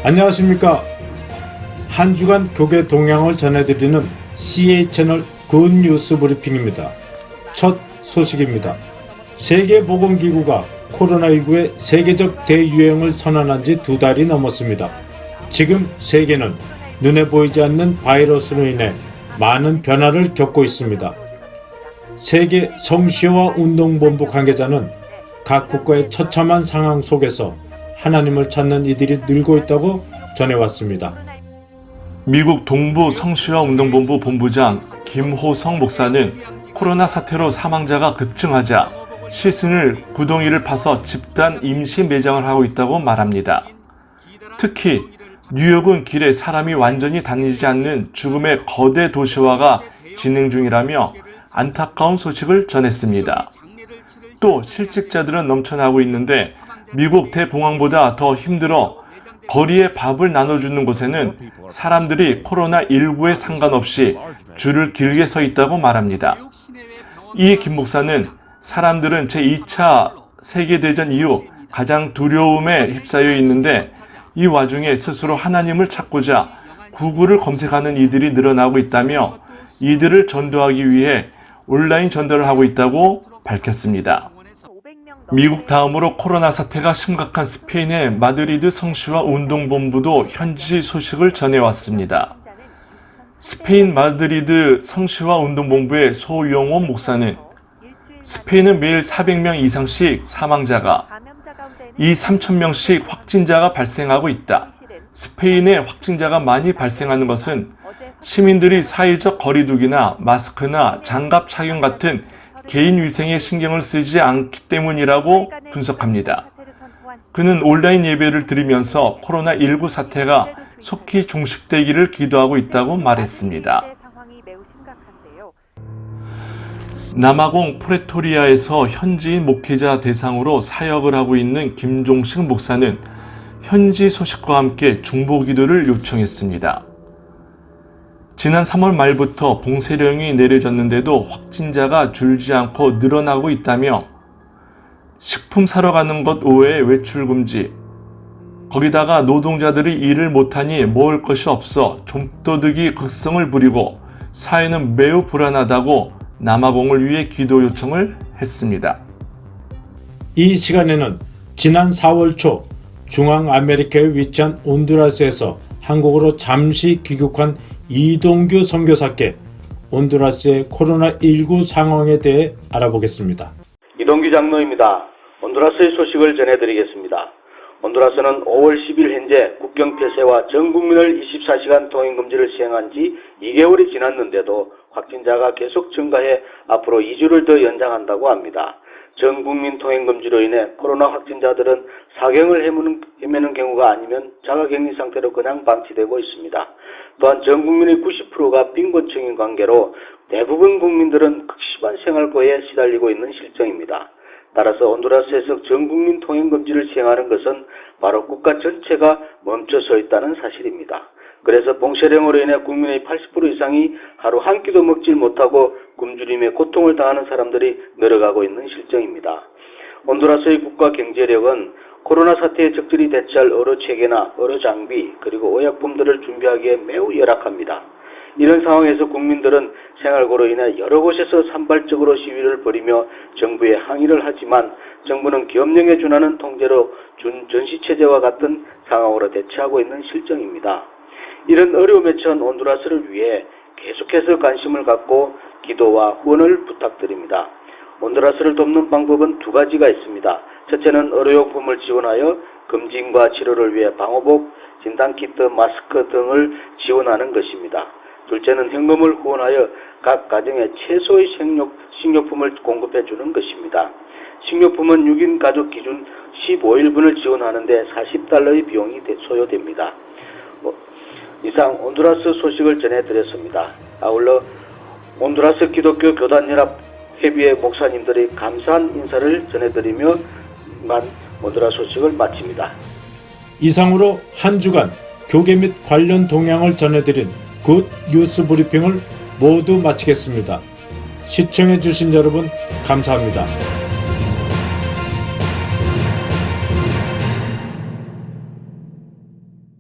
안녕하십니까. 한 주간 교계 동향을 전해드리는 CA 채널 굿뉴스 브리핑입니다. 첫 소식입니다. 세계보건기구가 코로나19의 세계적 대유행을 선언한 지 2달이 넘었습니다. 지금 세계는 눈에 보이지 않는 바이러스로 인해 많은 변화를 겪고 있습니다. 세계 성시와 운동본부 관계자는 각 국가의 처참한 상황 속에서 하나님을 찾는 이들이 늘고 있다고 전해왔습니다. 미국 동부 성시와 운동본부 본부장 김호성 목사는 코로나 사태로 사망자가 급증하자 시신을 구덩이를 파서 집단 임시 매장을 하고 있다고 말합니다. 특히 뉴욕은 길에 사람이 완전히 다니지 않는 죽음의 거대 도시화가 진행 중이라며 안타까운 소식을 전했습니다. 또 실직자들은 넘쳐나고 있는데 미국 대공황보다 더 힘들어 거리에 밥을 나눠주는 곳에는 사람들이 코로나19에 상관없이 줄을 길게 서 있다고 말합니다. 이 김 목사는 사람들은 제2차 세계대전 이후 가장 두려움에 휩싸여 있는데 이 와중에 스스로 하나님을 찾고자 구글을 검색하는 이들이 늘어나고 있다며 이들을 전도하기 위해 온라인 전도를 하고 있다고 밝혔습니다. 미국 다음으로 코로나 사태가 심각한 스페인의 마드리드 성시와 운동본부도 현지 소식을 전해왔습니다. 스페인 마드리드 성시와 운동본부의 소용원 목사는 스페인은 매일 400명 이상씩 사망자가, 이 3,000명씩 확진자가 발생하고 있다. 스페인에 확진자가 많이 발생하는 것은 시민들이 사회적 거리두기나 마스크나 장갑 착용 같은 개인 위생에 신경을 쓰지 않기 때문이라고 분석합니다. 그는 온라인 예배를 드리면서 코로나19 사태가 속히 종식되기를 기도하고 있다고 말했습니다. 남아공 프레토리아에서 현지인 목회자 대상으로 사역을 하고 있는 김종식 목사는 현지 소식과 함께 중보기도를 요청했습니다. 지난 3월 말부터 봉쇄령이 내려졌는데도 확진자가 줄지 않고 늘어나고 있다며 식품 사러 가는 것 외에 외출 금지, 거기다가 노동자들이 일을 못하니 먹을 것이 없어 좀도둑이 극성을 부리고 사회는 매우 불안하다고 남아공을 위해 기도 요청을 했습니다. 이 시간에는 지난 4월 초 중앙아메리카에 위치한 온두라스에서 한국으로 잠시 귀국한 이동규 선교사께 온두라스의 코로나19 상황에 대해 알아보겠습니다. 이동규 장로입니다. 온두라스의 소식을 전해드리겠습니다. 온두라스는 5월 10일 현재 국경 폐쇄와 전 국민을 24시간 통행금지를 시행한 지 2개월이 지났는데도 확진자가 계속 증가해 앞으로 2주를 더 연장한다고 합니다. 전 국민 통행금지로 인해 코로나 확진자들은 사경을 헤매는 경우가 아니면 자가격리 상태로 그냥 방치되고 있습니다. 또한 전 국민의 90%가 빈곤층인 관계로 대부분 국민들은 극심한 생활고에 시달리고 있는 실정입니다. 따라서 온두라스에서 전 국민 통행금지를 시행하는 것은 바로 국가 전체가 멈춰서 있다는 사실입니다. 그래서 봉쇄령으로 인해 국민의 80% 이상이 하루 한 끼도 먹질 못하고 굶주림에 고통을 당하는 사람들이 늘어가고 있는 실정입니다. 온두라스의 국가 경제력은 코로나 사태에 적절히 대처할 의료 체계나 의료 장비 그리고 의약품들을 준비하기에 매우 열악합니다. 이런 상황에서 국민들은 생활고로 인해 여러 곳에서 산발적으로 시위를 벌이며 정부에 항의를 하지만 정부는 기업령에 준하는 통제로 전시체제와 같은 상황으로 대처하고 있는 실정입니다. 이런 어려움에 처한 온두라스를 위해 계속해서 관심을 갖고 기도와 후원을 부탁드립니다. 온두라스를 돕는 방법은 2가지가 있습니다. 첫째는 의료용품을 지원하여 검진과 치료를 위해 방호복, 진단키트, 마스크 등을 지원하는 것입니다. 둘째는 현금을 후원하여 각 가정에 최소의 식료품을 공급해 주는 것입니다. 식료품은 6인 가족 기준 15일분을 지원하는데 $40의 비용이 소요됩니다. 이상 온두라스 소식을 전해드렸습니다. 아울러 온두라스 기독교 교단연합 회비의 목사님들이 감사한 인사를 전해드리며 온두라스 소식을 마칩니다. 이상으로 한 주간 교계 및 관련 동향을 전해드린 굿 뉴스 브리핑을 모두 마치겠습니다. 시청해주신 여러분 감사합니다.